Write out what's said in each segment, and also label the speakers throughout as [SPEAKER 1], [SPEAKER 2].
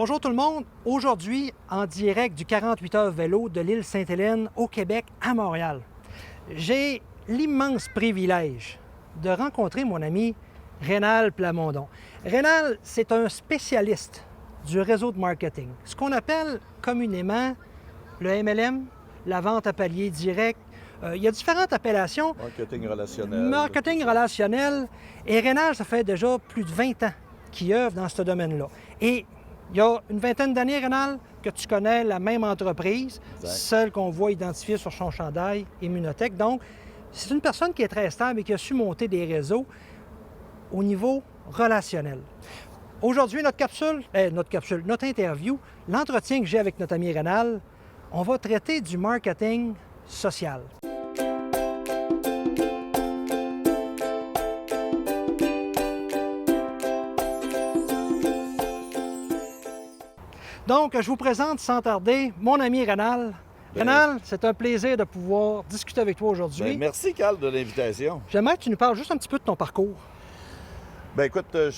[SPEAKER 1] Bonjour tout le monde. Aujourd'hui, en direct du 48 heures vélo de l'île Sainte-Hélène au Québec à Montréal. J'ai l'immense privilège de rencontrer mon ami Rénal Plamondon. Rénal, c'est un spécialiste du réseau de marketing, ce qu'on appelle communément le MLM, la vente à palier direct. Il y a différentes appellations.
[SPEAKER 2] Marketing relationnel.
[SPEAKER 1] Marketing relationnel. Et Rénal, ça fait déjà plus de 20 ans qu'il œuvre dans ce domaine-là. Et il y a une vingtaine d'années, Rénal, que tu connais la même entreprise,
[SPEAKER 2] Exact.
[SPEAKER 1] celle qu'on voit identifiée sur son chandail, Immunotech. Donc, c'est une personne qui est très stable et qui a su monter des réseaux au niveau relationnel. Aujourd'hui, notre interview, l'entretien que j'ai avec notre ami Rénal, on va traiter du marketing social. Donc, je vous présente sans tarder mon ami Rénal. Rénal, c'est un plaisir de pouvoir discuter avec toi aujourd'hui.
[SPEAKER 2] Merci, Carl, de l'invitation.
[SPEAKER 1] J'aimerais que tu nous parles juste un petit peu de ton parcours.
[SPEAKER 2] Écoute, je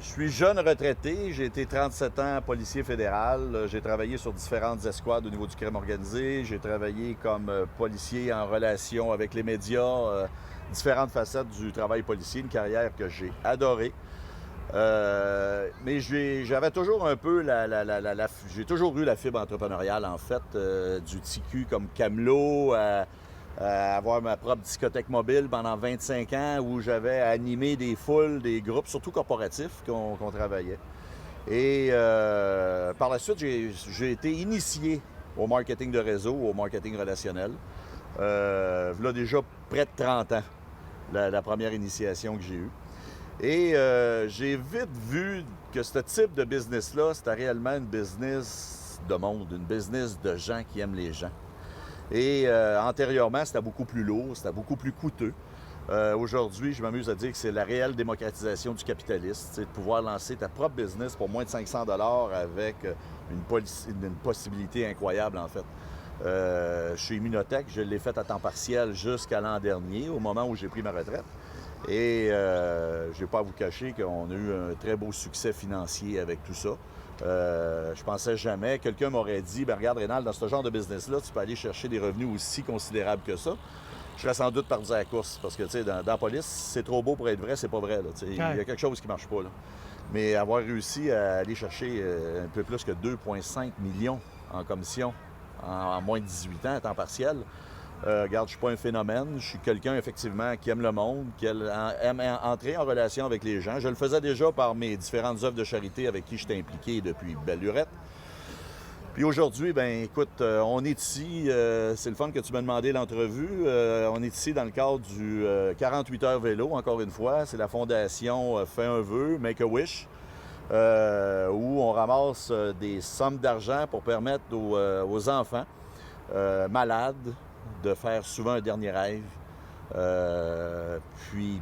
[SPEAKER 2] suis jeune retraité. J'ai été 37 ans policier fédéral. J'ai travaillé sur différentes escouades au niveau du crime organisé. J'ai travaillé comme policier en relation avec les médias, différentes facettes du travail policier, une carrière que j'ai adorée. Mais j'avais toujours un peu j'ai toujours eu la fibre entrepreneuriale, en fait, du TQ comme camelot, à avoir ma propre discothèque mobile pendant 25 ans où j'avais animé des foules, des groupes, surtout corporatifs, qu'on travaillait. Et par la suite, j'ai été initié au marketing de réseau, au marketing relationnel. Voilà déjà près de 30 ans, la première initiation que j'ai eue. Et j'ai vite vu que ce type de business-là, c'était réellement une business de monde, une business de gens qui aiment les gens. Et antérieurement, c'était beaucoup plus lourd, c'était beaucoup plus coûteux. Aujourd'hui, je m'amuse à dire que c'est la réelle démocratisation du capitalisme, c'est de pouvoir lancer ta propre business pour moins de 500 $ avec une possibilité incroyable, en fait. Chez Immunotech, je l'ai fait à temps partiel jusqu'à l'an dernier, au moment où j'ai pris ma retraite. Et je n'ai pas à vous cacher qu'on a eu un très beau succès financier avec tout ça. Je pensais jamais, quelqu'un m'aurait dit, regarde Rénal, dans ce genre de business-là, tu peux aller chercher des revenus aussi considérables que ça. Je serais sans doute parti à la course, parce que tu sais, dans la police, c'est trop beau pour être vrai, c'est pas vrai. Il y a quelque chose qui marche pas, là. Mais avoir réussi à aller chercher un peu plus que 2,5 millions en commission en moins de 18 ans à temps partiel, regarde, je suis pas un phénomène, je suis quelqu'un effectivement qui aime le monde, qui aime entrer en relation avec les gens. Je le faisais déjà par mes différentes œuvres de charité avec qui j'étais impliqué depuis belle lurette. Puis aujourd'hui, écoute, on est ici, c'est le fun que tu m'as demandé l'entrevue, on est ici dans le cadre du 48 heures vélo, encore une fois. C'est la fondation Fais un vœu, Make a Wish, où on ramasse des sommes d'argent pour permettre aux enfants malades de faire souvent un dernier rêve. Puis,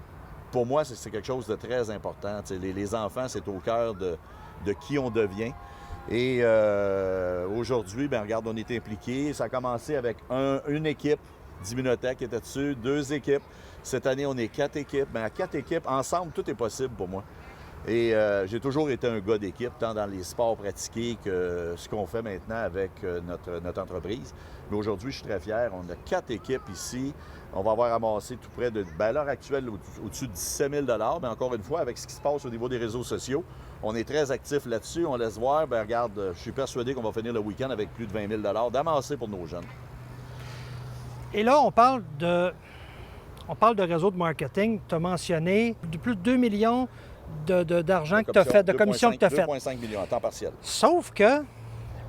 [SPEAKER 2] pour moi, c'est quelque chose de très important. Les enfants, c'est au cœur de qui on devient. Et aujourd'hui, regarde, on est impliqués. Ça a commencé avec une équipe d'Immunotech qui était dessus, 2 équipes. Cette année, on est 4 équipes. À 4 équipes, ensemble, tout est possible pour moi. Et j'ai toujours été un gars d'équipe, tant dans les sports pratiqués que ce qu'on fait maintenant avec notre entreprise. Mais aujourd'hui, je suis très fier. On a 4 équipes ici. On va avoir amassé tout près de, à l'heure actuelle, au-dessus de 17 000 $. Mais encore une fois, avec ce qui se passe au niveau des réseaux sociaux, on est très actifs là-dessus. On laisse voir. Regarde, je suis persuadé qu'on va finir le week-end avec plus de 20 000 $ d'amasser pour nos jeunes.
[SPEAKER 1] Et là, on parle de réseau de marketing. Tu as mentionné de plus de 2 millions d'argent que tu as fait, de commissions que tu as faites.
[SPEAKER 2] 2,5 millions à temps partiel.
[SPEAKER 1] Sauf que,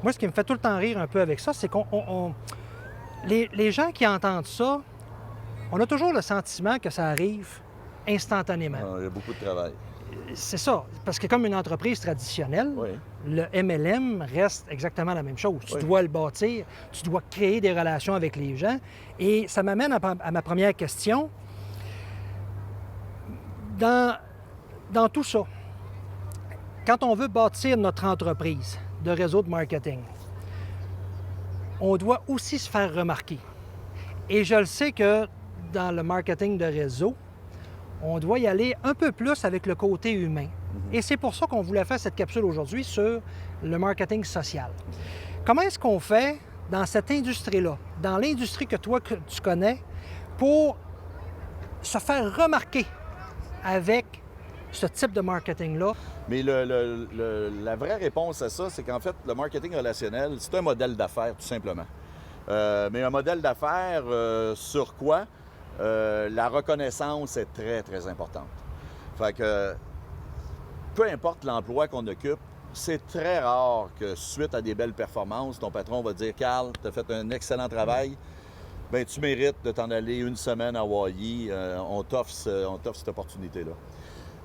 [SPEAKER 1] moi, ce qui me fait tout le temps rire un peu avec ça, c'est les gens qui entendent ça, on a toujours le sentiment que ça arrive instantanément.
[SPEAKER 2] Il y a beaucoup de travail.
[SPEAKER 1] C'est ça, parce que comme une entreprise traditionnelle,
[SPEAKER 2] Oui.
[SPEAKER 1] le MLM reste exactement la même chose. Tu
[SPEAKER 2] Oui.
[SPEAKER 1] dois le bâtir, tu dois créer des relations avec les gens. Et ça m'amène à ma première question. Dans tout ça, quand on veut bâtir notre entreprise de réseau de marketing, on doit aussi se faire remarquer. Et je le sais que dans le marketing de réseau, on doit y aller un peu plus avec le côté humain. Et c'est pour ça qu'on voulait faire cette capsule aujourd'hui sur le marketing social. Comment est-ce qu'on fait dans cette industrie-là, dans l'industrie que toi que tu connais, pour se faire remarquer avec ce type de marketing-là?
[SPEAKER 2] Mais la vraie réponse à ça, c'est qu'en fait, le marketing relationnel, c'est un modèle d'affaires, tout simplement. Mais un modèle d'affaires sur quoi la reconnaissance est très, très importante. Fait que, peu importe l'emploi qu'on occupe, c'est très rare que suite à des belles performances, ton patron va dire « Carl, tu as fait un excellent travail, bien, tu mérites de t'en aller une semaine à Hawaii, on t'offre cette opportunité-là. »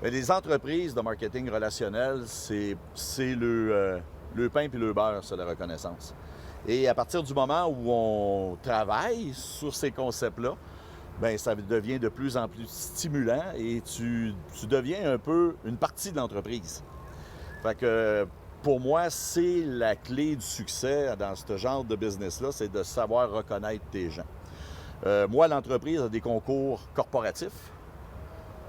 [SPEAKER 2] Les entreprises de marketing relationnel, c'est le pain puis le beurre, c'est la reconnaissance. Et à partir du moment où on travaille sur ces concepts-là, bien, ça devient de plus en plus stimulant et tu deviens un peu une partie de l'entreprise. Fait que pour moi, c'est la clé du succès dans ce genre de business-là, c'est de savoir reconnaître tes gens. Moi, l'entreprise a des concours corporatifs,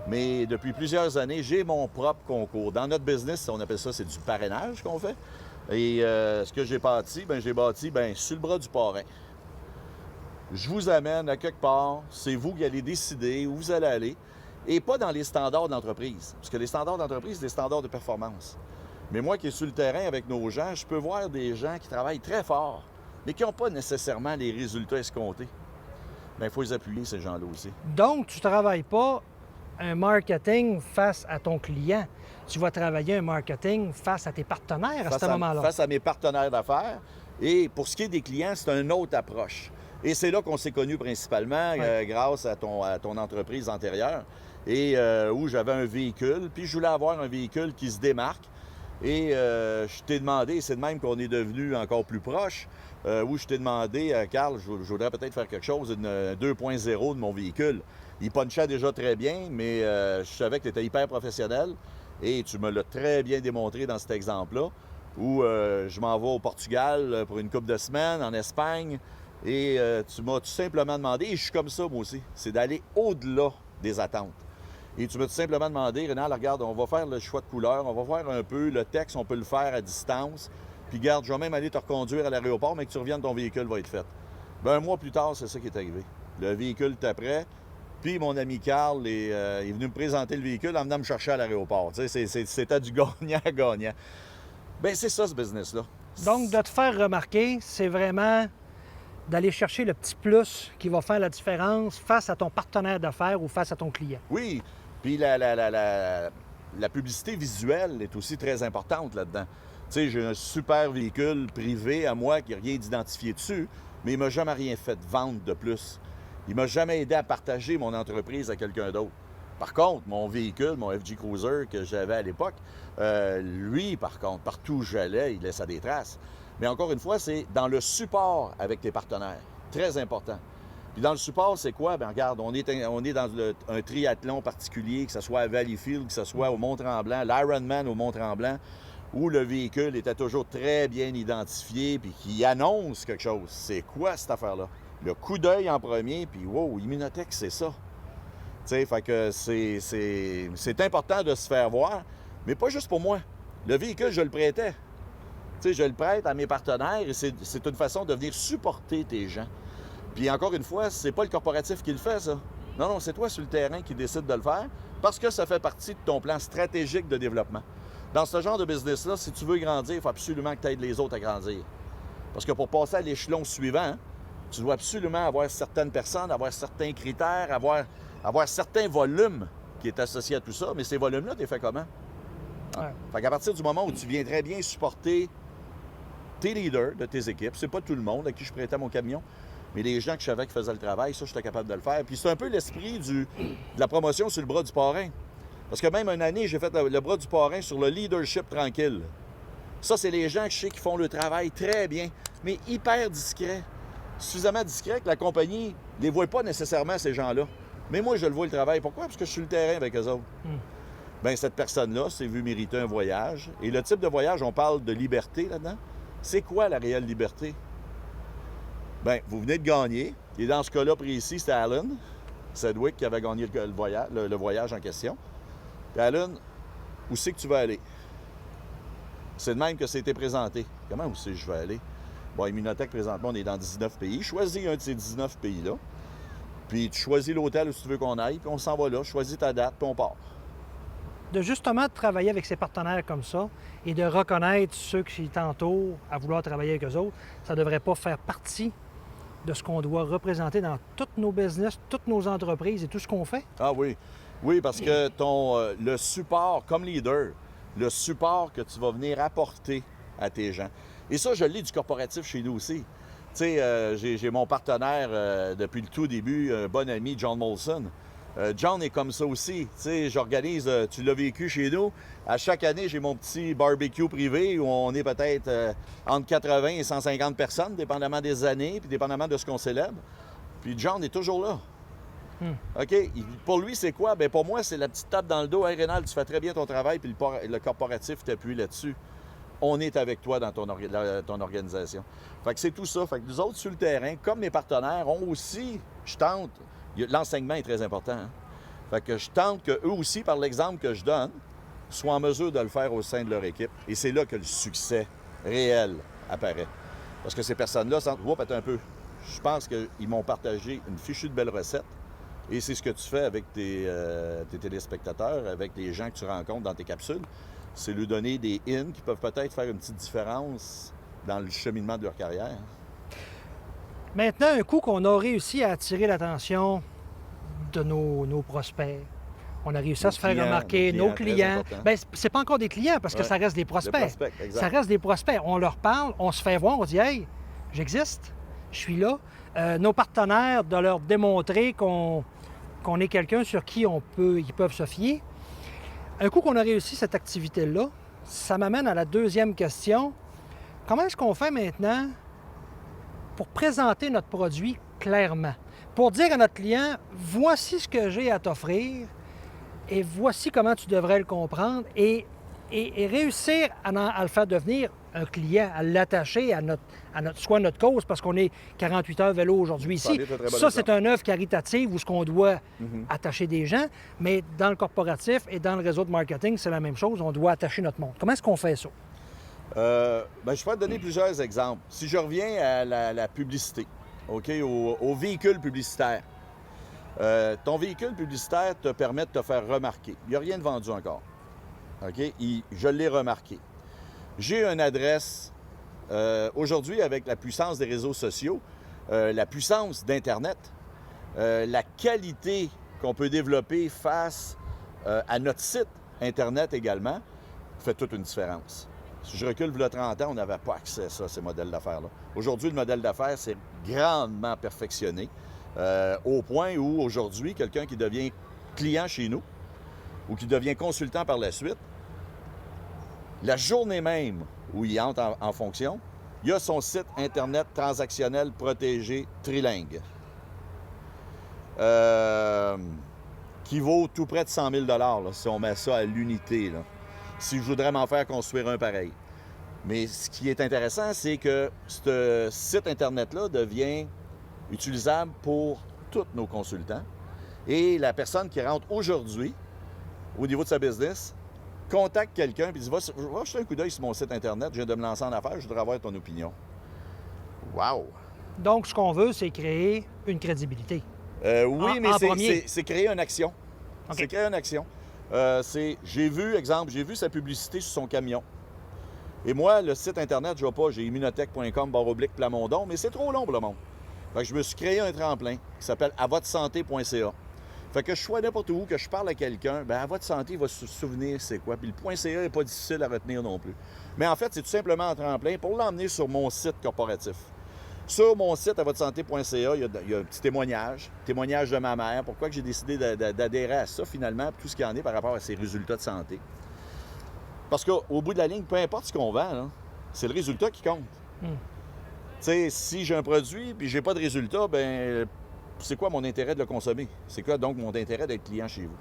[SPEAKER 2] mais depuis plusieurs années, j'ai mon propre concours. Dans notre business, on appelle ça, c'est du parrainage qu'on fait. Et ce que j'ai bâti, sur le bras du parrain. Je vous amène à quelque part, c'est vous qui allez décider où vous allez aller, et pas dans les standards d'entreprise. Parce que les standards d'entreprise, c'est des standards de performance. Mais moi qui est sur le terrain avec nos gens, je peux voir des gens qui travaillent très fort, mais qui n'ont pas nécessairement les résultats escomptés. Bien, il faut les appuyer, ces gens-là aussi.
[SPEAKER 1] Donc, tu ne travailles pas un marketing face à ton client. Tu vas travailler un marketing face à tes partenaires à ce moment-là.
[SPEAKER 2] Face à mes partenaires d'affaires. Et pour ce qui est des clients, c'est une autre approche. Et c'est là qu'on s'est connus principalement grâce à ton entreprise antérieure et où j'avais un véhicule. Puis je voulais avoir un véhicule qui se démarque. Et je t'ai demandé, c'est de même qu'on est devenus encore plus proches, où je t'ai demandé, Carl, je voudrais peut-être faire quelque chose, une 2.0 de mon véhicule. Il punchait déjà très bien, mais je savais que tu étais hyper professionnel et tu me l'as très bien démontré dans cet exemple-là, où je m'en vais au Portugal pour une couple de semaines, en Espagne, et tu m'as tout simplement demandé, et je suis comme ça moi aussi, c'est d'aller au-delà des attentes. Et tu m'as tout simplement demandé, Rénal, regarde, on va faire le choix de couleur, on va voir un peu, le texte, on peut le faire à distance. Puis garde, je vais même aller te reconduire à l'aéroport, mais que tu reviennes, ton véhicule va être fait. Bien, un mois plus tard, c'est ça qui est arrivé. Le véhicule était prêt, puis mon ami Carl est venu me présenter le véhicule en venant me chercher à l'aéroport. Tu sais, c'était du gagnant-gagnant. Bien, c'est ça, ce business-là.
[SPEAKER 1] Donc, de te faire remarquer, c'est vraiment d'aller chercher le petit plus qui va faire la différence face à ton partenaire d'affaires ou face à ton client.
[SPEAKER 2] Oui, puis la publicité visuelle est aussi très importante là-dedans. Tu sais, j'ai un super véhicule privé à moi qui n'a rien d'identifié dessus, mais il ne m'a jamais rien fait vendre de plus. Il ne m'a jamais aidé à partager mon entreprise à quelqu'un d'autre. Par contre, mon véhicule, mon FJ Cruiser que j'avais à l'époque, lui, par contre, partout où j'allais, il laissait des traces. Mais encore une fois, c'est dans le support avec tes partenaires. Très important. Puis dans le support, c'est quoi? Bien, regarde, on est dans un triathlon particulier, que ce soit à Valleyfield, que ce soit au Mont-Tremblant, l'Ironman au Mont-Tremblant, où le véhicule était toujours très bien identifié puis qui annonce quelque chose. C'est quoi cette affaire-là? Le coup d'œil en premier, puis wow, Immunotech, c'est ça. Tu sais, fait que c'est important de se faire voir, mais pas juste pour moi. Le véhicule, je le prêtais. Tu sais, je le prête à mes partenaires et c'est une façon de venir supporter tes gens. Puis encore une fois, c'est pas le corporatif qui le fait, ça. Non, c'est toi sur le terrain qui décide de le faire parce que ça fait partie de ton plan stratégique de développement. Dans ce genre de business-là, si tu veux grandir, il faut absolument que tu aides les autres à grandir. Parce que pour passer à l'échelon suivant, tu dois absolument avoir certaines personnes, avoir certains critères, avoir certains volumes qui est associé à tout ça. Mais ces volumes-là, tu les fais comment?
[SPEAKER 1] Ouais.
[SPEAKER 2] Fait qu'à partir du moment où tu viens très bien supporter tes leaders de tes équipes, c'est pas tout le monde à qui je prêtais mon camion, mais les gens que je savais qui faisaient le travail, ça, j'étais capable de le faire. Puis c'est un peu l'esprit de la promotion sur le bras du parrain. Parce que même une année, j'ai fait le bras du parrain sur le leadership tranquille. Ça, c'est les gens que je sais qui font le travail très bien, mais hyper discret. Suffisamment discret que la compagnie ne les voit pas nécessairement, ces gens-là. Mais moi, je le vois, le travail. Pourquoi? Parce que je suis sur le terrain avec eux autres. Bien, cette personne-là s'est vue mériter un voyage. Et le type de voyage, on parle de liberté là-dedans. C'est quoi la réelle liberté? Bien, vous venez de gagner. Et dans ce cas-là précis, c'était Alan Sedgwick qui avait gagné le voyage en question. Puis Alan, où c'est que tu vas aller? C'est de même que c'était présenté. Comment où c'est que je vais aller? Bon, Immunotech, présentement, on est dans 19 pays. Choisis un de ces 19 pays-là. Puis tu choisis l'hôtel où tu veux qu'on aille, puis on s'en va là. Choisis ta date, puis on part.
[SPEAKER 1] De justement travailler avec ses partenaires comme ça et de reconnaître ceux qui t'entourent à vouloir travailler avec eux autres, ça ne devrait pas faire partie de ce qu'on doit représenter dans tous nos business, toutes nos entreprises et tout ce qu'on fait?
[SPEAKER 2] Ah oui. Oui, parce que le support, comme leader, le support que tu vas venir apporter à tes gens. Et ça, je l'ai du corporatif chez nous aussi. Tu sais, j'ai mon partenaire depuis le tout début, un bon ami, John Molson. John est comme ça aussi. Tu sais, j'organise, tu l'as vécu chez nous. À chaque année, j'ai mon petit barbecue privé où on est peut-être entre 80 et 150 personnes, dépendamment des années, puis dépendamment de ce qu'on célèbre. Puis John est toujours là. OK? Pour lui, c'est quoi? Bien, pour moi, c'est la petite tape dans le dos. Hey, Rénal, tu fais très bien ton travail, puis le corporatif t'appuie là-dessus. On est avec toi dans ton organisation. Fait que c'est tout ça. Fait que nous autres, sur le terrain, comme mes partenaires, ont aussi, je tente, l'enseignement est très important. Hein? Fait que je tente qu'eux aussi, par l'exemple que je donne, soient en mesure de le faire au sein de leur équipe. Et c'est là que le succès réel apparaît. Parce que ces personnes-là sentent, oups, attends un peu. Je pense qu'ils m'ont partagé une fichue de belle recette. Et c'est ce que tu fais avec tes téléspectateurs, avec les gens que tu rencontres dans tes capsules. C'est lui donner des in qui peuvent peut-être faire une petite différence dans le cheminement de leur carrière.
[SPEAKER 1] Maintenant, un coup qu'on a réussi à attirer l'attention de nos prospects, on a réussi à se faire remarquer, nos clients. Bien, c'est pas encore des clients parce que ça reste des prospects. Ça reste des prospects. On leur parle, on se fait voir, on dit « Hey, j'existe, je suis là ». Nos partenaires, de leur démontrer qu'on est quelqu'un sur qui ils peuvent se fier. Un coup qu'on a réussi cette activité-là, ça m'amène à la deuxième question. Comment est-ce qu'on fait maintenant pour présenter notre produit clairement? Pour dire à notre client, voici ce que j'ai à t'offrir et voici comment tu devrais le comprendre et réussir à le faire devenir un client, à l'attacher à soit notre cause, parce qu'on est 48 heures vélo aujourd'hui ici. Ça, c'est une œuvre caritative où ce qu'on doit attacher des gens, mais dans le corporatif et dans le réseau de marketing, c'est la même chose, on doit attacher notre monde. Comment est-ce qu'on fait ça?
[SPEAKER 2] Bien, je peux te donner plusieurs exemples. Si je reviens à la publicité, OK, au véhicule publicitaire. Ton véhicule publicitaire te permet de te faire remarquer. Il n'y a rien de vendu encore. OK? Je l'ai remarqué. J'ai une adresse, aujourd'hui, avec la puissance des réseaux sociaux, la puissance d'Internet, la qualité qu'on peut développer face à notre site Internet également, fait toute une différence. Si je recule, il y a 30 ans, on n'avait pas accès à ça, ces modèles d'affaires-là. Aujourd'hui, le modèle d'affaires, c'est grandement perfectionné, au point où, aujourd'hui, quelqu'un qui devient client chez nous ou qui devient consultant par la suite, la journée même où il entre en fonction, il a son site Internet transactionnel protégé trilingue, qui vaut tout près de 100 000 là, si on met ça à l'unité, là. Si je voudrais m'en faire construire un pareil. Mais ce qui est intéressant, c'est que ce site Internet-là devient utilisable pour tous nos consultants. Et la personne qui rentre aujourd'hui, au niveau de sa business, contacte quelqu'un et dit « Va jeter un coup d'œil sur mon site Internet, je viens de me lancer en affaires, je voudrais avoir ton opinion. » Wow!
[SPEAKER 1] Donc, ce qu'on veut, c'est créer une crédibilité.
[SPEAKER 2] Oui, mais c'est créer une action. Okay. C'est créer une action. J'ai vu sa publicité sur son camion. Et moi, le site Internet, je ne vois pas, j'ai immunotech.com/Plamondon, mais c'est trop long pour le monde. Fait que je me suis créé un tremplin qui s'appelle avotresanté.ca. Fait que je sois n'importe où, que je parle à quelqu'un, bien, à votre santé, il va se souvenir c'est quoi. Puis le .ca n'est pas difficile à retenir non plus. Mais en fait, c'est tout simplement un tremplin pour l'emmener sur mon site corporatif. Sur mon site, avotresanté.ca, il y a un petit témoignage de ma mère, pourquoi que j'ai décidé d'adhérer à ça finalement, tout ce qu'il y en est par rapport à ses résultats de santé. Parce qu'au bout de la ligne, peu importe ce qu'on vend, c'est le résultat qui compte. Tu sais, si j'ai un produit puis j'ai pas de résultat, ben c'est quoi mon intérêt de le consommer? C'est quoi donc mon intérêt d'être client chez vous?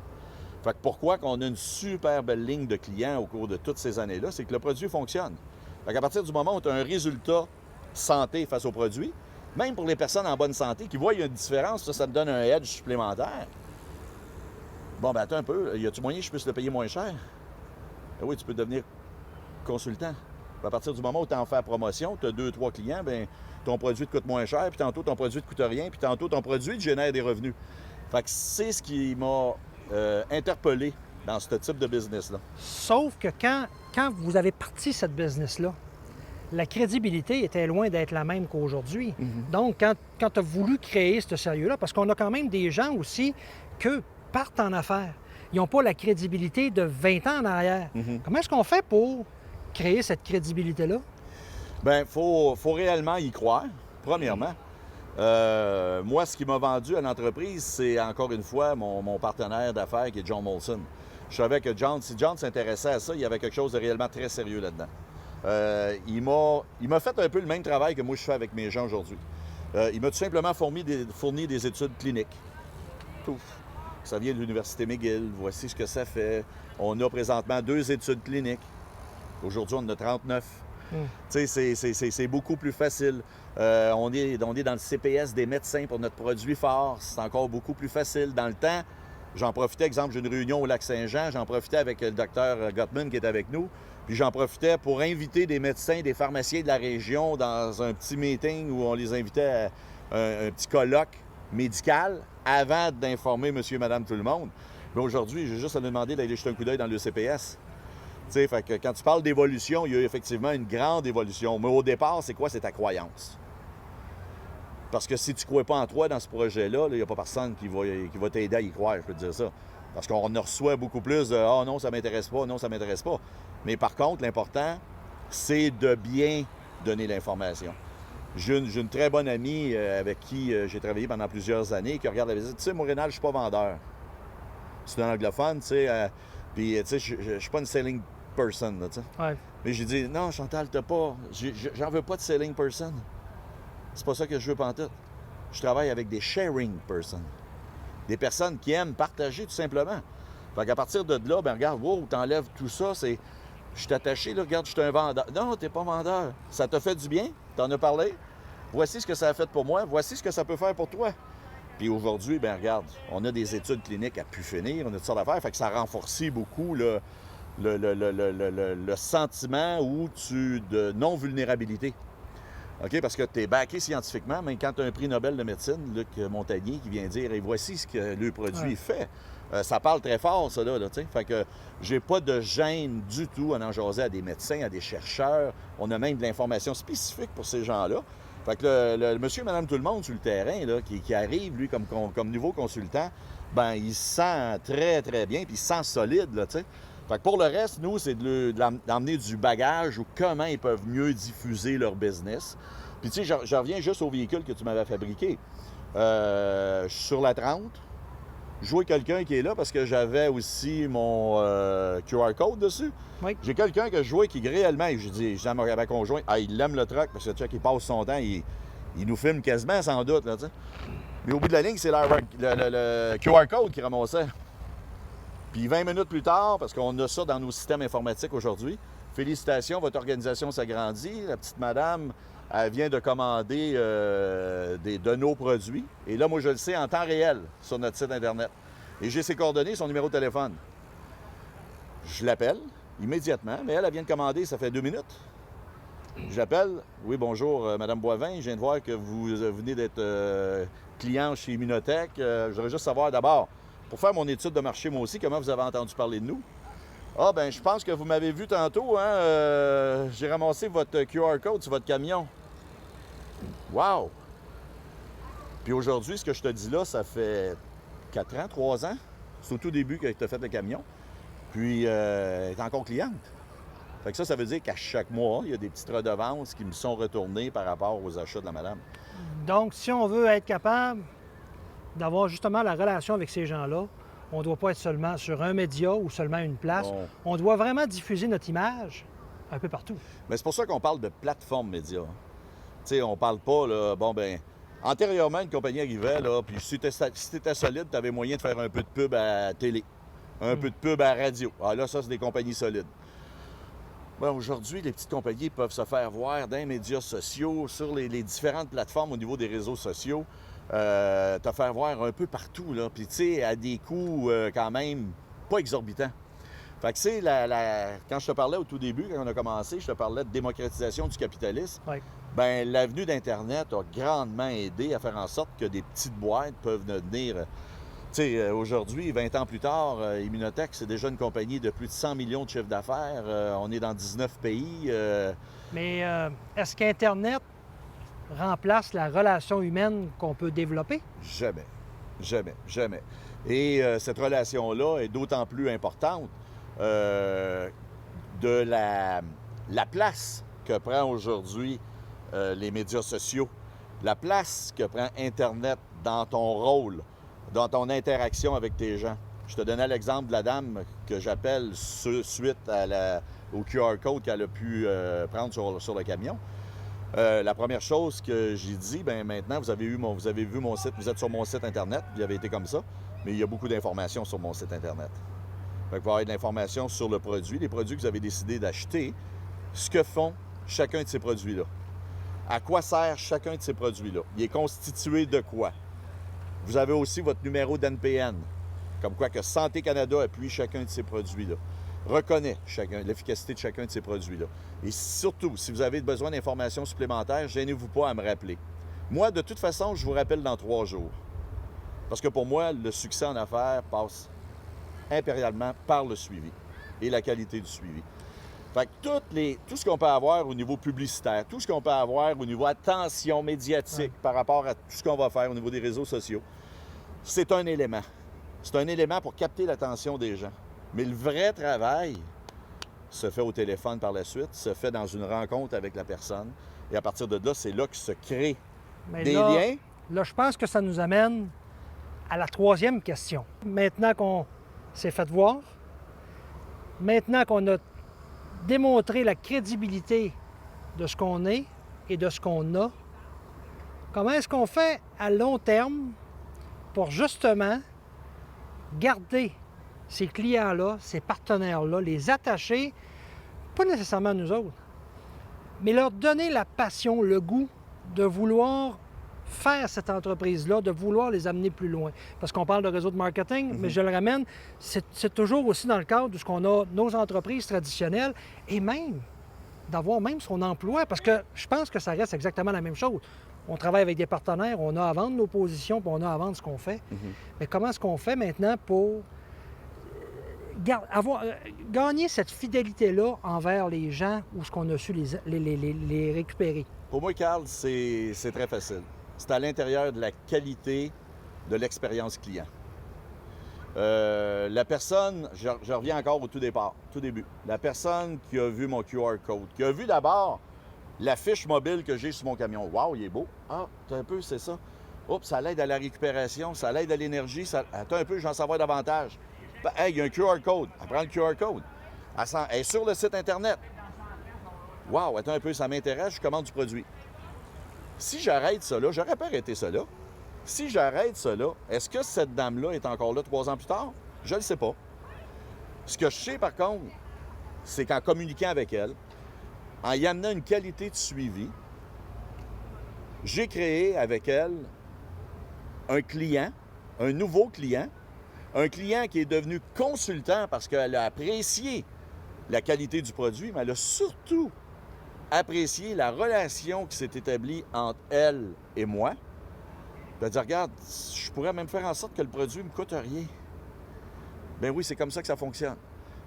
[SPEAKER 2] Fait que pourquoi qu'on a une super belle ligne de clients au cours de toutes ces années-là, c'est que le produit fonctionne. Fait qu'à partir du moment où tu as un résultat santé face au produit, même pour les personnes en bonne santé qui voient qu'il y a une différence, ça te donne un edge supplémentaire. Bon, ben attends un peu, y a-tu moyen que je puisse le payer moins cher? Ben oui, tu peux devenir consultant. À partir du moment où tu en fais la promotion, tu as 2-3 clients, bien, ton produit te coûte moins cher, puis tantôt ton produit te coûte rien, puis tantôt ton produit te génère des revenus. Fait que c'est ce qui m'a interpellé dans ce type de business-là.
[SPEAKER 1] Sauf que quand vous avez parti cette business-là, la crédibilité était loin d'être la même qu'aujourd'hui. Donc, quand tu as voulu créer ce sérieux-là, parce qu'on a quand même des gens aussi que partent en affaires, ils n'ont pas la crédibilité de 20 ans en arrière. Comment est-ce qu'on fait pour créer cette crédibilité-là?
[SPEAKER 2] Bien, faut réellement y croire, premièrement. Moi, ce qui m'a vendu à l'entreprise, c'est encore une fois mon partenaire d'affaires qui est John Molson. Je savais que si John s'intéressait à ça, il y avait quelque chose de réellement très sérieux là-dedans. Il m'a fait un peu le même travail que moi je fais avec mes gens aujourd'hui. Il m'a tout simplement fourni des études cliniques. Tout. Ça vient de l'Université McGill, voici ce que ça fait. On a présentement 2 études cliniques. Aujourd'hui, on en a 39. Tu sais, c'est beaucoup plus facile. On est dans le CPS des médecins pour notre produit phare. C'est encore beaucoup plus facile. Dans le temps, j'en profitais, exemple, j'ai une réunion au Lac-Saint-Jean, j'en profitais avec le docteur Gottman qui est avec nous, puis j'en profitais pour inviter des médecins, des pharmaciens de la région dans un petit meeting où on les invitait à un petit colloque médical avant d'informer monsieur et madame tout le monde. Mais aujourd'hui, j'ai juste à lui demander d'aller jeter un coup d'œil dans le CPS. Tu sais, fait que quand tu parles d'évolution, il y a effectivement une grande évolution. Mais au départ, c'est quoi? C'est ta croyance. Parce que si tu ne crois pas en toi dans ce projet-là, il n'y a pas personne qui va t'aider à y croire, je peux te dire ça. Parce qu'on en reçoit beaucoup plus de « Ah non, ça m'intéresse pas, non, ça m'intéresse pas ». Mais par contre, l'important, c'est de bien donner l'information. J'ai une très bonne amie avec qui j'ai travaillé pendant plusieurs années qui regarde la visite. Tu sais, moi, Rénal, je suis pas vendeur. C'est un anglophone, tu sais. Puis, tu sais, je suis pas une selling person, là, tu sais.
[SPEAKER 1] Ouais.
[SPEAKER 2] Mais j'ai dit, non, Chantal, t'as pas. J'en veux pas de selling person. C'est pas ça que je veux pantoute. Je travaille avec des sharing person. Des personnes qui aiment partager, tout simplement. Fait qu'à partir de là, ben regarde, wow, t'enlèves tout ça, c'est. Je suis attaché, là, regarde, je suis un vendeur. Non, t'es pas vendeur. Ça t'a fait du bien, t'en as parlé. Voici ce que ça a fait pour moi, voici ce que ça peut faire pour toi. Puis aujourd'hui, ben regarde, on a des études cliniques à pu finir, on a toutes sortes d'affaires, fait que ça renforce beaucoup le sentiment de non-vulnérabilité. OK? Parce que tu es backé scientifiquement, mais quand tu as un prix Nobel de médecine, Luc Montagnier, qui vient dire « Et voici ce que le produit fait », ça parle très fort, ça, là, tu sais. Fait que j'ai pas de gêne du tout à en jaser à des médecins, à des chercheurs. On a même de l'information spécifique pour ces gens-là. Fait que le monsieur et madame tout le monde sur le terrain, là, qui arrive, lui, comme nouveau consultant, ben il se sent très, très bien, puis il se sent solide, là, tu sais. Fait que pour le reste, nous, c'est d'emmener du bagage ou comment ils peuvent mieux diffuser leur business. Puis tu sais, je reviens juste au véhicule que tu m'avais fabriqué. Je suis sur la 30. Je vois quelqu'un qui est là parce que j'avais aussi mon QR code dessus.
[SPEAKER 1] Oui.
[SPEAKER 2] J'ai quelqu'un que je vois qui réellement, je dis à ma conjointe, il aime le truck parce que tu sais, il passe son temps, il nous filme quasiment sans doute, là, tu sais. Mais au bout de la ligne, c'est le QR code qui ramassait. Puis 20 minutes plus tard, parce qu'on a ça dans nos systèmes informatiques aujourd'hui, félicitations, votre organisation s'agrandit. La petite madame, elle vient de commander de nos produits. Et là, moi, je le sais en temps réel sur notre site Internet. Et j'ai ses coordonnées, son numéro de téléphone. Je l'appelle immédiatement, mais elle vient de commander, ça fait 2 minutes. J'appelle. Oui, bonjour, Madame Boivin. Je viens de voir que vous venez d'être client chez Immunotech. Je voudrais juste savoir d'abord, pour faire mon étude de marché, moi aussi, comment vous avez entendu parler de nous? Ah, ben je pense que vous m'avez vu tantôt, hein? J'ai ramassé votre QR code sur votre camion. Wow! Puis aujourd'hui, ce que je te dis là, ça fait 4 ans, 3 ans. C'est au tout début que tu as fait le camion. Puis, elle est encore cliente. Fait que ça veut dire qu'à chaque mois, il y a des petites redevances qui me sont retournées par rapport aux achats de la madame.
[SPEAKER 1] Donc, si on veut être capable d'avoir justement la relation avec ces gens-là, on ne doit pas être seulement sur un média ou seulement une place.
[SPEAKER 2] Bon.
[SPEAKER 1] On doit vraiment diffuser notre image un peu partout.
[SPEAKER 2] Mais c'est pour ça qu'on parle de plateforme média. Tu sais, on parle pas, là, bon, ben antérieurement, une compagnie arrivait, là, puis si t'étais solide, tu avais moyen de faire un peu de pub à la télé, un peu de pub à la radio. Ah là, ça, c'est des compagnies solides. Bon, aujourd'hui, les petites compagnies peuvent se faire voir dans les médias sociaux, sur les différentes plateformes au niveau des réseaux sociaux, te faire voir un peu partout, là. Puis, tu sais, à des coûts quand même pas exorbitants. Fait que c'est quand je te parlais au tout début, quand on a commencé, je te parlais de démocratisation du capitalisme.
[SPEAKER 1] Oui.
[SPEAKER 2] Bien, l'avenue d'Internet a grandement aidé à faire en sorte que des petites boîtes peuvent devenir... Tu sais, aujourd'hui, 20 ans plus tard, Immunotech, c'est déjà une compagnie de plus de 100 millions de chiffres d'affaires. On est dans 19 pays.
[SPEAKER 1] Mais est-ce qu'Internet remplace la relation humaine qu'on peut développer?
[SPEAKER 2] Jamais. Jamais. Jamais. Et cette relation-là est d'autant plus importante de la place que prend aujourd'hui les médias sociaux, la place que prend Internet dans ton rôle, dans ton interaction avec tes gens. Je te donnais l'exemple de la dame que j'appelle suite au QR code qu'elle a pu prendre sur le camion. La première chose que j'ai dit, bien maintenant, vous avez vu mon site, vous êtes sur mon site Internet, vous avez été comme ça, mais il y a beaucoup d'informations sur mon site Internet. Fait que vous avez de l'information sur le produit, les produits que vous avez décidé d'acheter, ce que font chacun de ces produits-là. À quoi sert chacun de ces produits-là? Il est constitué de quoi? Vous avez aussi votre numéro d'NPN, comme quoi que Santé Canada appuie chacun de ces produits-là, reconnaît l'efficacité de chacun de ces produits-là. Et surtout, si vous avez besoin d'informations supplémentaires, gênez-vous pas à me rappeler. Moi, de toute façon, je vous rappelle dans 3 jours. Parce que pour moi, le succès en affaires passe impérialement par le suivi et la qualité du suivi. Fait que tout ce qu'on peut avoir au niveau publicitaire, tout ce qu'on peut avoir au niveau attention médiatique par rapport à tout ce qu'on va faire au niveau des réseaux sociaux, c'est un élément. C'est un élément pour capter l'attention des gens. Mais le vrai travail se fait au téléphone par la suite, se fait dans une rencontre avec la personne. Et à partir de là, c'est là que se créent des liens.
[SPEAKER 1] Là, je pense que ça nous amène à la 3e question. Maintenant qu'on s'est fait voir, maintenant qu'on a démontré la crédibilité de ce qu'on est et de ce qu'on a, comment est-ce qu'on fait à long terme pour justement garder ces clients-là, ces partenaires-là, les attacher, pas nécessairement à nous autres, mais leur donner la passion, le goût de vouloir faire cette entreprise-là, de vouloir les amener plus loin. Parce qu'on parle de réseau de marketing, mais je le ramène, c'est toujours aussi dans le cadre de ce qu'on a nos entreprises traditionnelles et même d'avoir même son emploi, parce que je pense que ça reste exactement la même chose. On travaille avec des partenaires, on a à vendre nos positions, puis on a à vendre ce qu'on fait. Mais comment est-ce qu'on fait maintenant pour gagner cette fidélité-là envers les gens ou ce qu'on a su les récupérer?
[SPEAKER 2] Pour moi, Carl, c'est très facile. C'est à l'intérieur de la qualité de l'expérience client. La personne, je reviens encore au tout début, la personne qui a vu mon QR code, qui a vu d'abord la fiche mobile que j'ai sur mon camion. Wow, il est beau. Ah, t'as un peu, c'est ça. Oups, ça l'aide à la récupération, ça l'aide à l'énergie. Attends un peu, j'en savoir davantage. Hey, il y a un QR code. Elle prend le QR code. Elle est sur le site Internet. Wow, attends un peu, ça m'intéresse, je commande du produit. Si j'arrête ça là, j'aurais pas arrêté ça là. Si j'arrête ça là, est-ce que cette dame-là est encore là 3 ans plus tard? Je ne le sais pas. Ce que je sais par contre, c'est qu'en communiquant avec elle, en y amenant une qualité de suivi, j'ai créé avec elle un client, un nouveau client, un client qui est devenu consultant parce qu'elle a apprécié la qualité du produit, mais elle a surtout apprécié la relation qui s'est établie entre elle et moi. Elle a dit, regarde, je pourrais même faire en sorte que le produit ne me coûte rien. Bien oui, c'est comme ça que ça fonctionne.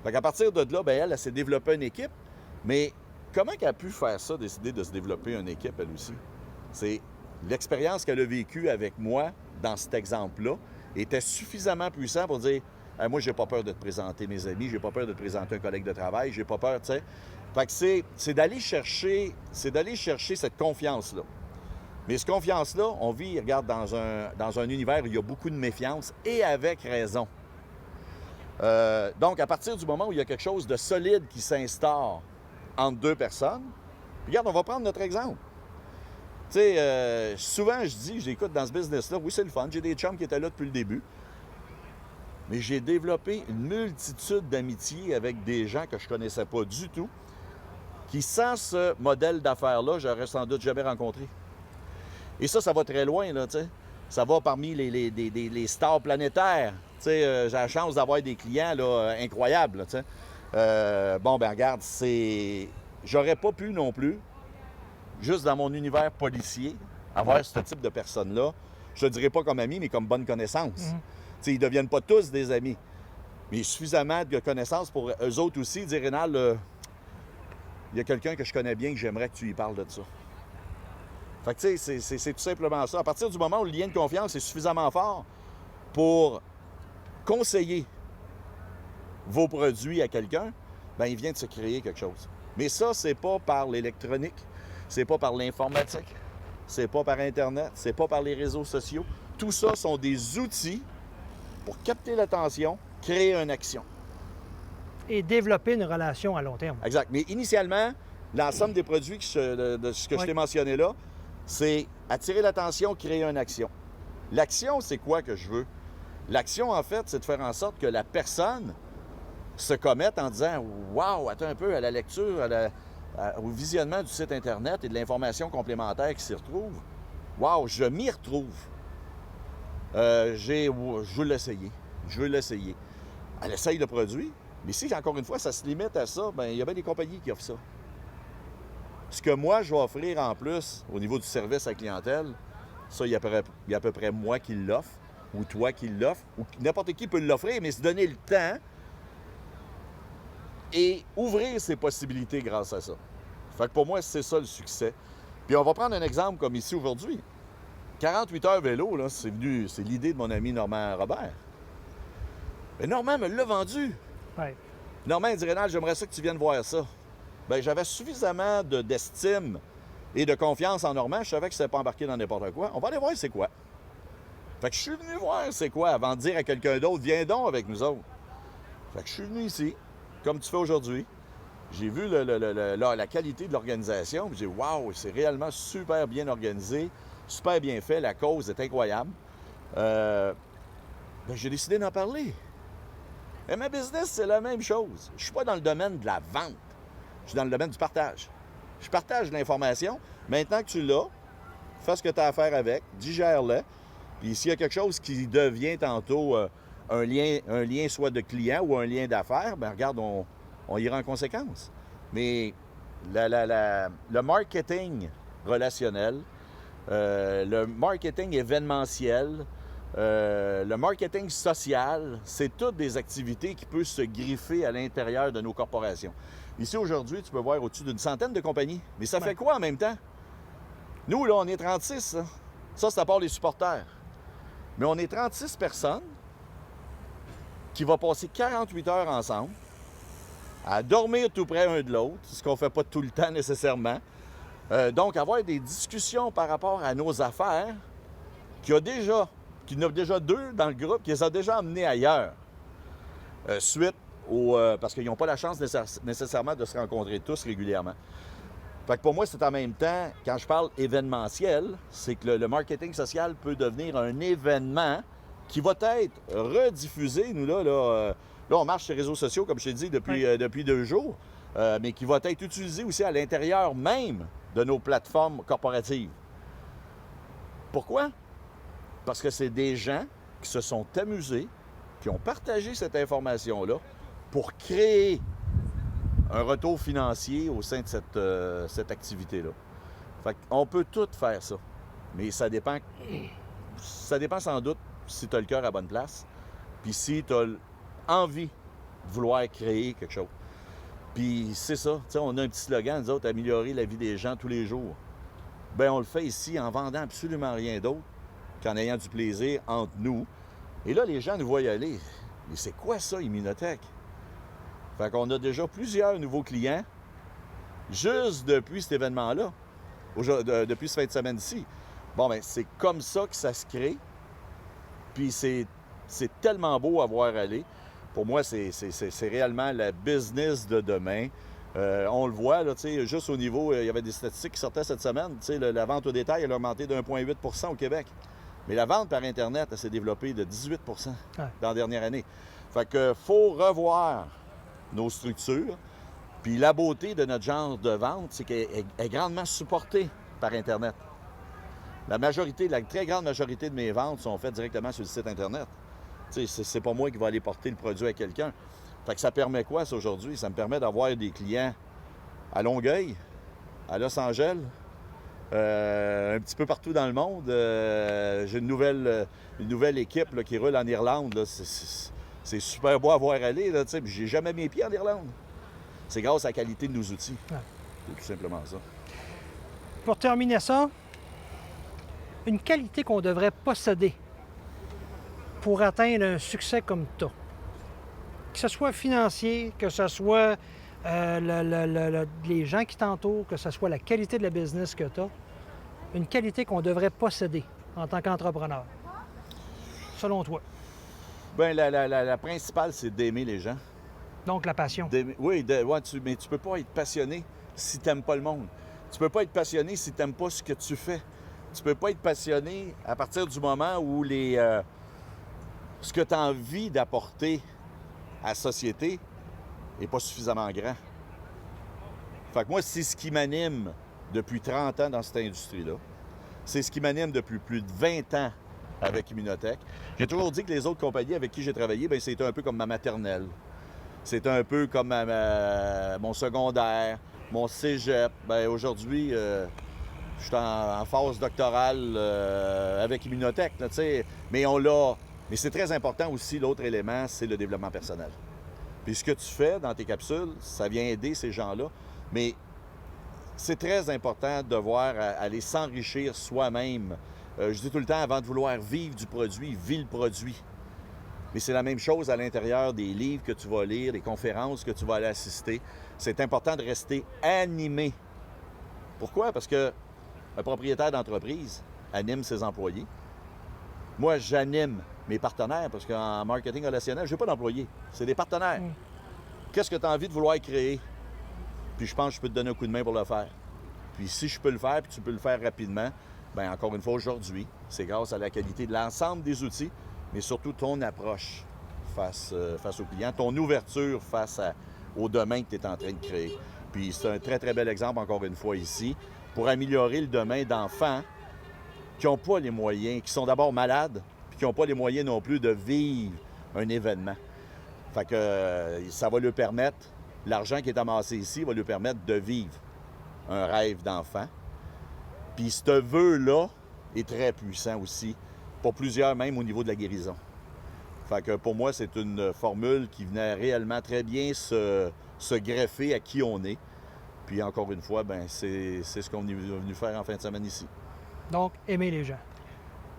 [SPEAKER 2] Fait qu'à partir de là, bien, elle s'est développée une équipe, mais comment elle a pu faire ça, décider de se développer une équipe, elle aussi? C'est l'expérience qu'elle a vécue avec moi dans cet exemple-là était suffisamment puissant pour dire hey, moi, j'ai pas peur de te présenter mes amis, j'ai pas peur de te présenter un collègue de travail, j'ai pas peur, tu sais. Fait que c'est d'aller chercher cette confiance-là. Mais cette confiance-là, on vit, regarde, dans un univers où il y a beaucoup de méfiance et avec raison. Donc, à partir du moment où il y a quelque chose de solide qui s'instaure entre 2 personnes, regarde, on va prendre notre exemple. Tu sais, souvent, j'écoute dans ce business-là, oui, c'est le fun, j'ai des chums qui étaient là depuis le début, mais j'ai développé une multitude d'amitiés avec des gens que je connaissais pas du tout, qui, sans ce modèle d'affaires-là, j'aurais sans doute jamais rencontré. Et ça va très loin, là, tu sais. Ça va parmi les stars planétaires. Tu sais, j'ai la chance d'avoir des clients, là, incroyables, tu sais. Bon, ben regarde, j'aurais pas pu non plus, juste dans mon univers policier, avoir ce type de personnes-là. Je ne dirais pas comme amis, mais comme bonne connaissance. Ils ne deviennent pas tous des amis. Mais suffisamment de connaissances pour eux autres aussi dire, Rénal, il y a quelqu'un que je connais bien que j'aimerais que tu lui parles de ça. Fait que tu sais, c'est tout simplement ça. À partir du moment où le lien de confiance est suffisamment fort pour conseiller vos produits à quelqu'un, bien, il vient de se créer quelque chose. Mais ça, c'est pas par l'électronique, c'est pas par l'informatique, c'est pas par Internet, c'est pas par les réseaux sociaux. Tout ça sont des outils pour capter l'attention, créer une action.
[SPEAKER 1] Et développer une relation à long terme.
[SPEAKER 2] Exact. Mais initialement, l'ensemble des produits de ce que je t'ai mentionné là, c'est attirer l'attention, créer une action. L'action, c'est quoi que je veux? L'action, en fait, c'est de faire en sorte que la personne se commette en disant « Wow, attends un peu, à la lecture, au visionnement du site Internet et de l'information complémentaire qui s'y retrouve. Wow, je m'y retrouve. Je veux l'essayer. Je veux l'essayer. » Elle essaye le produit, mais si, encore une fois, ça se limite à ça, bien, il y a bien des compagnies qui offrent ça. Ce que moi, je vais offrir en plus, au niveau du service à la clientèle, ça, il y a à peu près moi qui l'offre, ou toi qui l'offre, ou n'importe qui peut l'offrir, mais se donner le temps et ouvrir ses possibilités grâce à ça. Fait que pour moi, c'est ça le succès. Puis on va prendre un exemple comme ici aujourd'hui. 48 heures vélo, là, c'est l'idée de mon ami Normand Robert. Mais Normand me l'a vendu.
[SPEAKER 1] Ouais.
[SPEAKER 2] Normand dit, Rénal, j'aimerais ça que tu viennes voir ça. Bien, j'avais suffisamment d'estime et de confiance en Normand. Je savais que je ne s'était pas embarqué dans n'importe quoi. On va aller voir c'est quoi. Fait que je suis venu voir c'est quoi avant de dire à quelqu'un d'autre, viens donc avec nous autres. Fait que je suis venu ici, comme tu fais aujourd'hui. J'ai vu la qualité de l'organisation. J'ai dit, waouh, c'est réellement super bien organisé, super bien fait. La cause est incroyable. J'ai décidé d'en parler. Et ma business, c'est la même chose. Je ne suis pas dans le domaine de la vente. Je suis dans le domaine du partage. Je partage l'information. Maintenant que tu l'as, fais ce que tu as à faire avec, digère-le. Puis s'il y a quelque chose qui devient tantôt un lien soit de client ou un lien d'affaires, bien regarde, on ira en conséquence. Mais le marketing relationnel, le marketing événementiel, le marketing social, c'est toutes des activités qui peuvent se griffer à l'intérieur de nos corporations. Ici, aujourd'hui, tu peux voir au-dessus d'une centaine de compagnies. Mais ça fait quoi en même temps? Nous, là, on est 36. Hein? Ça, c'est à part les supporters. Mais on est 36 personnes qui vont passer 48 heures ensemble à dormir tout près un de l'autre, ce qu'on ne fait pas tout le temps nécessairement. Donc, avoir des discussions par rapport à nos affaires qu'il y en a déjà deux dans le groupe qui les a déjà emmenés ailleurs. Suite parce qu'ils n'ont pas la chance nécessairement de se rencontrer tous régulièrement. Fait que pour moi, c'est en même temps, quand je parle événementiel, c'est que le marketing social peut devenir un événement qui va être rediffusé. Nous, là, on marche sur les réseaux sociaux, comme je t'ai dit, depuis 2 jours, mais qui va être utilisé aussi à l'intérieur même de nos plateformes corporatives. Pourquoi? Parce que c'est des gens qui se sont amusés, qui ont partagé cette information-là pour créer un retour financier au sein de cette activité-là. Fait qu'on peut tout faire ça, mais ça dépend sans doute si tu as le cœur à la bonne place, puis si tu as envie de vouloir créer quelque chose. Puis c'est ça, on a un petit slogan, nous autres, améliorer la vie des gens tous les jours. Bien, on le fait ici en vendant absolument rien d'autre qu'en ayant du plaisir entre nous. Et là, les gens nous voient y aller. Mais c'est quoi ça, Immunotech? Fait qu'on a déjà plusieurs nouveaux clients juste depuis cet événement-là, depuis cette fin de semaine ici. Bon, bien, c'est comme ça que ça se crée. Puis c'est tellement beau à voir aller. Pour moi, c'est réellement la business de demain. On le voit, là, juste au niveau, il y avait des statistiques qui sortaient cette semaine. La vente au détail, elle a augmenté de 1,8 % au Québec. Mais la vente par Internet, elle s'est développée de 18 % dans la dernière année. Fait que faut revoir nos structures. Puis la beauté de notre genre de vente, c'est qu'elle est grandement supportée par Internet. La très grande majorité de mes ventes sont faites directement sur le site Internet. C'est pas moi qui vais aller porter le produit à quelqu'un. Fait que ça permet quoi, ça, aujourd'hui? Ça me permet d'avoir des clients à Longueuil, à Los Angeles, un petit peu partout dans le monde. J'ai une nouvelle équipe là, qui roule en Irlande. Là. C'est super beau à voir aller. Là, puis j'ai jamais mis les pieds en Irlande. C'est grâce à la qualité de nos outils.
[SPEAKER 1] Ouais.
[SPEAKER 2] C'est tout simplement ça.
[SPEAKER 1] Pour terminer ça, une qualité qu'on devrait posséder pour atteindre un succès comme toi. Que ce soit financier, que ce soit les gens qui t'entourent, que ce soit la qualité de la business que tu as, une qualité qu'on devrait posséder en tant qu'entrepreneur, selon toi.
[SPEAKER 2] Bien, la principale, c'est d'aimer les gens.
[SPEAKER 1] Donc, la passion.
[SPEAKER 2] Oui, mais tu peux pas être passionné si tu n'aimes pas le monde. Tu peux pas être passionné si tu n'aimes pas ce que tu fais. Tu peux pas être passionné à partir du moment où ce que tu as envie d'apporter à la société n'est pas suffisamment grand. Fait que moi, c'est ce qui m'anime depuis 30 ans dans cette industrie-là. C'est ce qui m'anime depuis plus de 20 ans avec Immunotech. J'ai toujours dit que les autres compagnies avec qui j'ai travaillé, bien, c'était un peu comme ma maternelle. C'était un peu comme mon secondaire, mon cégep. Bien, aujourd'hui, je suis en phase doctorale avec Immunotech. Là, mais Mais c'est très important aussi, l'autre élément, c'est le développement personnel. Puis ce que tu fais dans tes capsules, ça vient aider ces gens-là. Mais c'est très important de devoir aller s'enrichir soi-même. Je dis tout le temps, avant de vouloir vivre du produit, vis le produit. Mais c'est la même chose à l'intérieur des livres que tu vas lire, des conférences que tu vas aller assister. C'est important de rester animé. Pourquoi? Parce qu'un propriétaire d'entreprise anime ses employés. Moi, j'anime mes partenaires parce qu'en marketing relationnel, je n'ai pas d'employés. C'est des partenaires. Qu'est-ce que tu as envie de vouloir créer? Puis je pense que je peux te donner un coup de main pour le faire. Puis si je peux le faire, puis tu peux le faire rapidement, bien encore une fois aujourd'hui, c'est grâce à la qualité de l'ensemble des outils, mais surtout ton approche face aux clients, ton ouverture face au domaine que tu es en train de créer. Puis c'est un très, très bel exemple, encore une fois, ici, pour améliorer le domaine d'enfants qui n'ont pas les moyens, qui sont d'abord malades, puis qui n'ont pas les moyens non plus de vivre un événement. Fait que ça va lui permettre, l'argent qui est amassé ici va lui permettre de vivre un rêve d'enfant. Puis ce vœu-là est très puissant aussi, pour plusieurs même au niveau de la guérison. Fait que pour moi, c'est une formule qui venait réellement très bien se greffer à qui on est. Puis encore une fois, ben c'est ce qu'on est venu faire en fin de semaine ici.
[SPEAKER 1] Donc, aimer les gens.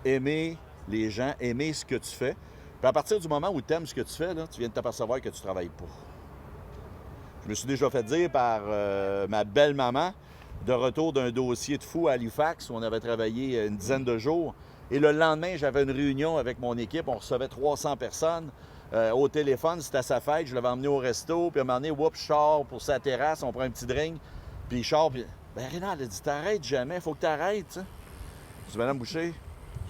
[SPEAKER 2] Aimer les gens, aimer ce que tu fais. Puis à partir du moment où tu aimes ce que tu fais, là, tu viens de t'apercevoir que tu travailles pas. Je me suis déjà fait dire par ma belle-maman, de retour d'un dossier de fou à Halifax, où on avait travaillé une dizaine de jours. Et le lendemain, j'avais une réunion avec mon équipe. On recevait 300 personnes au téléphone. C'était à sa fête. Je l'avais emmené au resto. Puis à un moment donné, je sors pour sa terrasse. On prend un petit drink. Puis je sors. Puis, ben Rénal, elle a dit, t'arrêtes jamais. Faut que t'arrêtes. Je dis, Madame Boucher,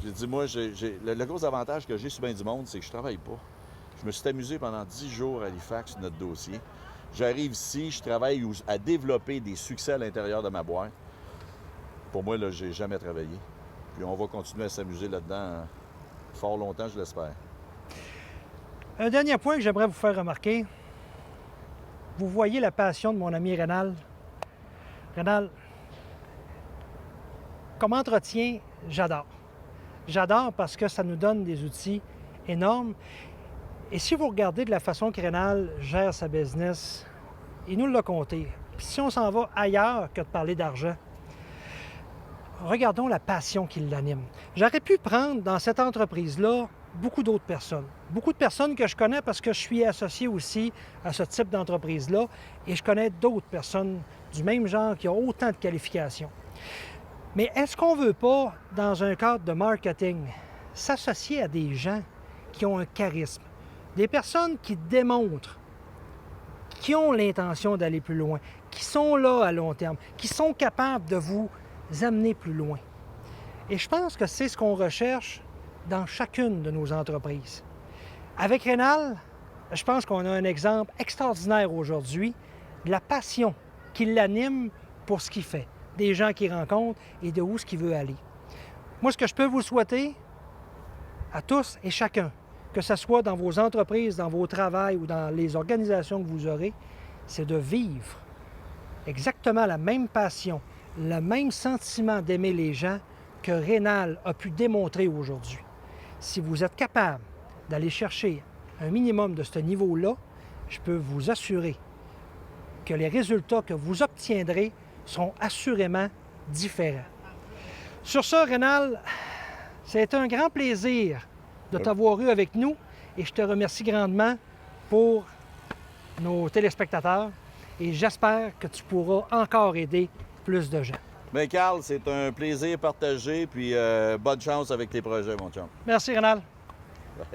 [SPEAKER 2] j'ai dit, moi, le gros avantage que j'ai sur bien du monde, c'est que je travaille pas. Je me suis amusé pendant 10 jours à Halifax sur notre dossier. J'arrive ici, je travaille à développer des succès à l'intérieur de ma boîte. Pour moi, là, j'ai jamais travaillé. Puis on va continuer à s'amuser là-dedans fort longtemps, je l'espère.
[SPEAKER 1] Un dernier point que j'aimerais vous faire remarquer. Vous voyez la passion de mon ami Rénal. Rénal, comme entretien, j'adore. J'adore parce que ça nous donne des outils énormes. Et si vous regardez de la façon que Rénal gère sa business, il nous l'a compté. Puis si on s'en va ailleurs que de parler d'argent, regardons la passion qui l'anime. J'aurais pu prendre dans cette entreprise-là beaucoup d'autres personnes. Beaucoup de personnes que je connais parce que je suis associé aussi à ce type d'entreprise-là et je connais d'autres personnes du même genre qui ont autant de qualifications. Mais est-ce qu'on ne veut pas, dans un cadre de marketing, s'associer à des gens qui ont un charisme, des personnes qui démontrent, qui ont l'intention d'aller plus loin, qui sont là à long terme, qui sont capables de vous amener plus loin? Et je pense que c'est ce qu'on recherche dans chacune de nos entreprises. Avec Rénal, je pense qu'on a un exemple extraordinaire aujourd'hui de la passion qui l'anime pour ce qu'il fait, des gens qu'il rencontre et de où ce qu'il veut aller. Moi, ce que je peux vous souhaiter à tous et chacun, que ce soit dans vos entreprises, dans vos travails ou dans les organisations que vous aurez, c'est de vivre exactement la même passion, le même sentiment d'aimer les gens que Rénal a pu démontrer aujourd'hui. Si vous êtes capable d'aller chercher un minimum de ce niveau-là, je peux vous assurer que les résultats que vous obtiendrez seront assurément différents. Sur ce, Rénal, c'est un grand plaisir de t'avoir eu avec nous et je te remercie grandement pour nos téléspectateurs et j'espère que tu pourras encore aider plus de gens.
[SPEAKER 2] Bien, Carl, c'est un plaisir partagé, puis bonne chance avec tes projets, mon chum.
[SPEAKER 1] Merci, Rénal.
[SPEAKER 2] Ouais.